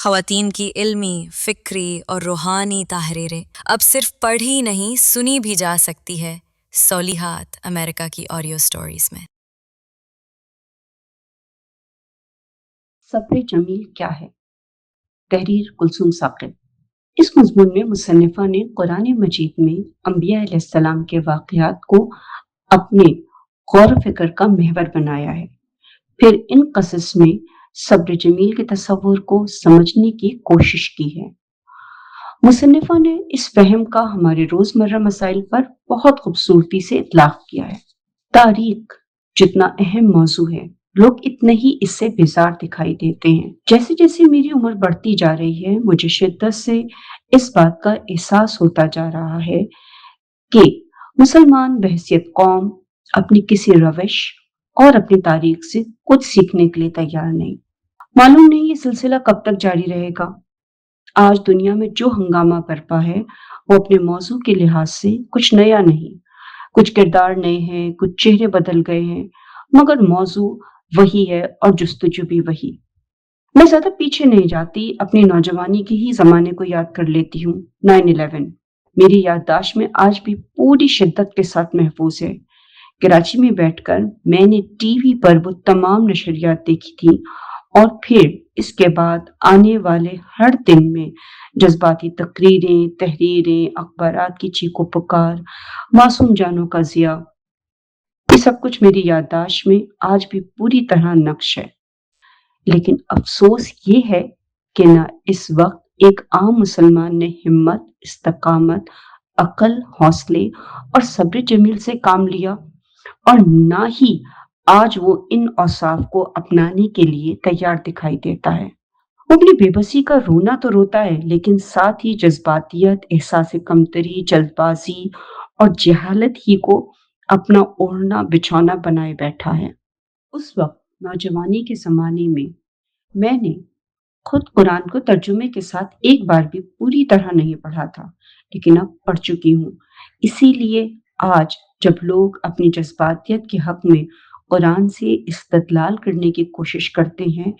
خواتین کی علمی، فکری اور روحانی تحریریں اب صرف پڑھی نہیں سنی بھی جا سکتی ہے صالحات امریکہ کی آڈیو سٹوریز میں۔ صبر جمیل کیا ہے؟ تحریر کلثوم ثاقب۔ اس مضمون میں مصنفہ نے قرآن مجید میں انبیاء علیہ السلام کے واقعات کو اپنے غور و فکر کا محور بنایا ہے، پھر ان قصص میں صبر جمیل کے تصور کو سمجھنے کی کوشش کی ہے۔ مصنفہ نے اس فہم کا ہمارے روزمرہ مسائل پر بہت خوبصورتی سے اطلاق کیا ہے۔ تاریخ جتنا اہم موضوع ہے، لوگ اتنے ہی اس سے بیزار دکھائی دیتے ہیں۔ جیسے جیسے میری عمر بڑھتی جا رہی ہے، مجھے شدت سے اس بات کا احساس ہوتا جا رہا ہے کہ مسلمان بحیثیت قوم اپنی کسی روش اور اپنی تاریخ سے کچھ سیکھنے کے لیے تیار نہیں۔ معلوم نہیں یہ سلسلہ کب تک جاری رہے گا۔ آج دنیا میں جو ہنگامہ برپا ہے وہ اپنے موضوع کے لحاظ سے کچھ نیا نہیں۔ کچھ کردار نئے ہیں، کچھ چہرے بدل گئے ہیں، مگر موضوع وہی ہے اور جستجو بھی وہی۔ میں زیادہ پیچھے نہیں جاتی، اپنی نوجوانی کے ہی زمانے کو یاد کر لیتی ہوں۔ 9/11 میری یادداشت میں آج بھی پوری شدت کے ساتھ محفوظ ہے۔ کراچی میں بیٹھ کر میں نے ٹی وی پر وہ تمام نشریات دیکھی تھی اور پھر اس کے بعد آنے والے ہر دن میں جذباتی تقریریں، تحریریں، اخبارات کی چیخ و پکار، معصوم جانوں کا ضیاع، یہ سب کچھ میری یادداشت میں آج بھی پوری طرح نقش ہے۔ لیکن افسوس یہ ہے کہ نہ اس وقت ایک عام مسلمان نے ہمت، استقامت، عقل، حوصلے اور صبر جمیل سے کام لیا، اور نہ ہی آج وہ ان اوصاف کو اپنانے کے لیے تیار دکھائی دیتا ہے۔ وہ اپنی بے بسی کا رونا تو روتا ہے، لیکن ساتھ ہی جذباتیت، احساس کمتری، جلد بازی اور جہالت ہی کو اپنا اوڑھنا بچھونا بنائے بیٹھا ہے۔ اس وقت نوجوانی کے زمانے میں نے خود قرآن کو ترجمے کے ساتھ ایک بار بھی پوری طرح نہیں پڑھا تھا، لیکن اب پڑھ چکی ہوں۔ اسی لیے آج جب لوگ اپنی جذباتیت کے حق میں قرآن سے استدلال کرنے کی کوشش کرتے ہیں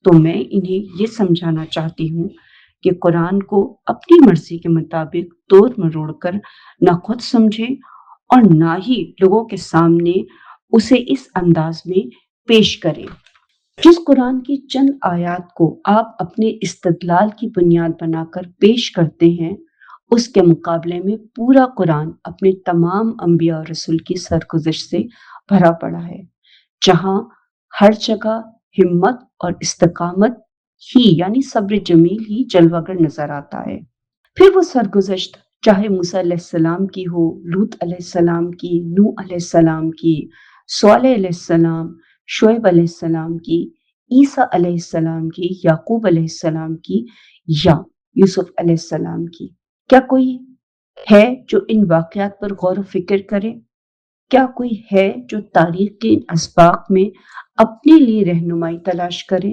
تو میں انہیں یہ سمجھانا چاہتی ہوں کہ قرآن کو اپنی مرضی کے مطابق توڑ مروڑ کر نہ خود سمجھے اور نہ ہی لوگوں کے سامنے اسے اس انداز میں پیش کرے۔ جس قرآن کی چند آیات کو آپ اپنے استدلال کی بنیاد بنا کر پیش کرتے ہیں، اس کے مقابلے میں پورا قرآن اپنے تمام انبیاء اور رسول کی سرگزشت سے بھرا پڑا ہے، جہاں ہر جگہ ہمت اور استقامت ہی یعنی صبر جمیل ہی جلوہ گر نظر آتا ہے۔ پھر وہ سرگزشت چاہے موسیٰ علیہ السلام کی ہو، لوط علیہ السلام کی، نوح علیہ السلام کی، صالح علیہ السلام، شعیب علیہ السلام کی، عیسیٰ علیہ السلام کی، یعقوب علیہ السلام کی، یا یوسف علیہ السلام کی، کیا کوئی ہے جو ان واقعات پر غور و فکر کرے؟ کیا کوئی ہے جو تاریخ کے ان اسباق میں اپنے لیے رہنمائی تلاش کرے؟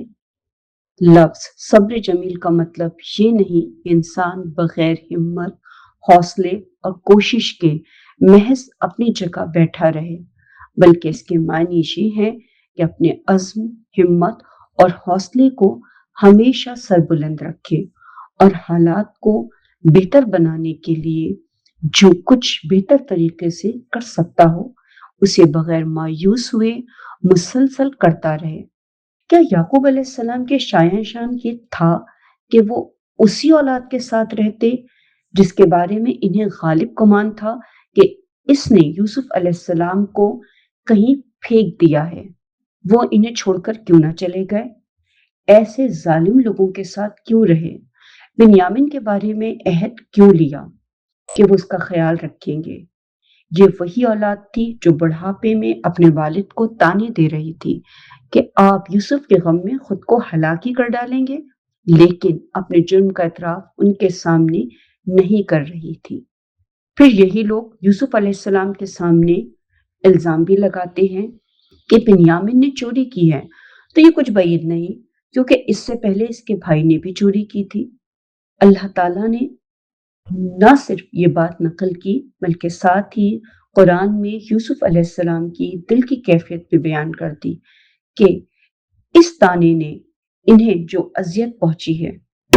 لفظ صبر جمیل کا مطلب یہ نہیں کہ انسان بغیر ہمت، حوصلے اور کوشش کے محض اپنی جگہ بیٹھا رہے، بلکہ اس کے معنی یہ ہے کہ اپنے عزم، ہمت اور حوصلے کو ہمیشہ سربلند رکھے اور حالات کو بہتر بنانے کے لیے جو کچھ بہتر طریقے سے کر سکتا ہو اسے بغیر مایوس ہوئے مسلسل کرتا رہے۔ کیا یعقوب علیہ السلام کے شایان یہ تھا کہ وہ اسی اولاد کے ساتھ رہتے جس کے بارے میں انہیں غالب گمان تھا کہ اس نے یوسف علیہ السلام کو کہیں پھینک دیا ہے؟ وہ انہیں چھوڑ کر کیوں نہ چلے گئے؟ ایسے ظالم لوگوں کے ساتھ کیوں رہے؟ بنیامین کے بارے میں عہد کیوں لیا کہ وہ اس کا خیال رکھیں گے؟ یہ وہی اولاد تھی جو بڑھاپے میں اپنے والد کو تانے دے رہی تھی کہ آپ یوسف کے غم میں خود کو ہلاک ہی کر ڈالیں گے، لیکن اپنے جرم کا اعتراف ان کے سامنے نہیں کر رہی تھی۔ پھر یہی لوگ یوسف علیہ السلام کے سامنے الزام بھی لگاتے ہیں کہ بنیامین نے چوری کی ہے، تو یہ کچھ بعید نہیں کیونکہ اس سے پہلے اس کے بھائی نے بھی چوری کی تھی۔ اللہ تعالیٰ نے نہ صرف یہ بات نقل کی بلکہ ساتھ ہی قرآن میں یوسف علیہ السلام کی دل کی کیفیت بھی بیان کر دی کہ اس تانے نے انہیں جو اذیت پہنچی ہے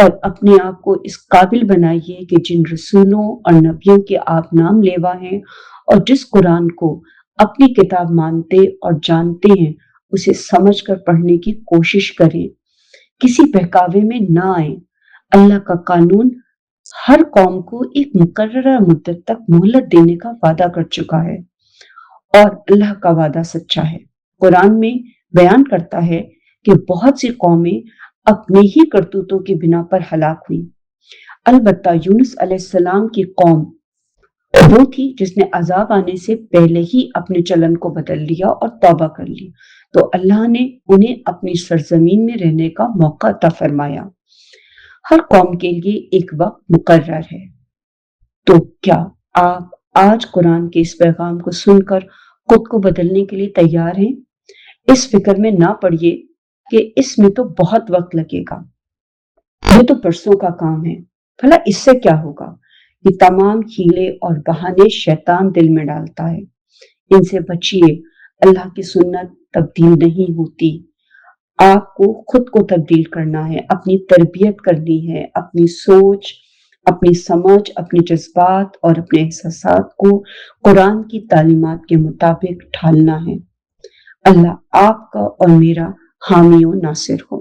اور اپنے آپ کو اس قابل بنائیے کہ جن رسولوں اور نبیوں کے آپ نام لیوا ہیں اور جس قرآن کو اپنی کتاب مانتے اور جانتے ہیں اسے سمجھ کر پڑھنے کی کوشش کریں، کسی بہکاوے میں نہ آئیں۔ اللہ کا قانون ہر قوم کو ایک مقررہ مدت تک مہلت دینے کا وعدہ کر چکا ہے اور اللہ کا وعدہ سچا ہے۔ قرآن میں بیان کرتا ہے کہ بہت سی قومیں اپنے ہی کرتوتوں کی بنا پر ہلاک ہوئی، البتہ یونس علیہ السلام کی قوم وہ تھی جس نے عذاب آنے سے پہلے ہی اپنے چلن کو بدل لیا اور توبہ کر لی، تو اللہ نے انہیں اپنی سرزمین میں رہنے کا موقع عطا فرمایا۔ ہر قوم کے لیے ایک وقت مقرر ہے۔ تو کیا آپ آج قرآن کے اس پیغام کو سن کر خود کو بدلنے کے لیے تیار ہیں؟ اس فکر میں نہ پڑیے کہ اس میں تو بہت وقت لگے گا، یہ تو پرسوں کا کام ہے، بھلا اس سے کیا ہوگا؟ یہ تمام ہیلے اور بہانے شیطان دل میں ڈالتا ہے، ان سے بچیے۔ اللہ کی سنت تبدیل نہیں ہوتی، آپ کو خود کو تبدیل کرنا ہے، اپنی تربیت کرنی ہے، اپنی سوچ، اپنی سمجھ، اپنے جذبات اور اپنے احساسات کو قرآن کی تعلیمات کے مطابق ڈھالنا ہے۔ اللہ آپ کا اور میرا حامی و ناصر ہو۔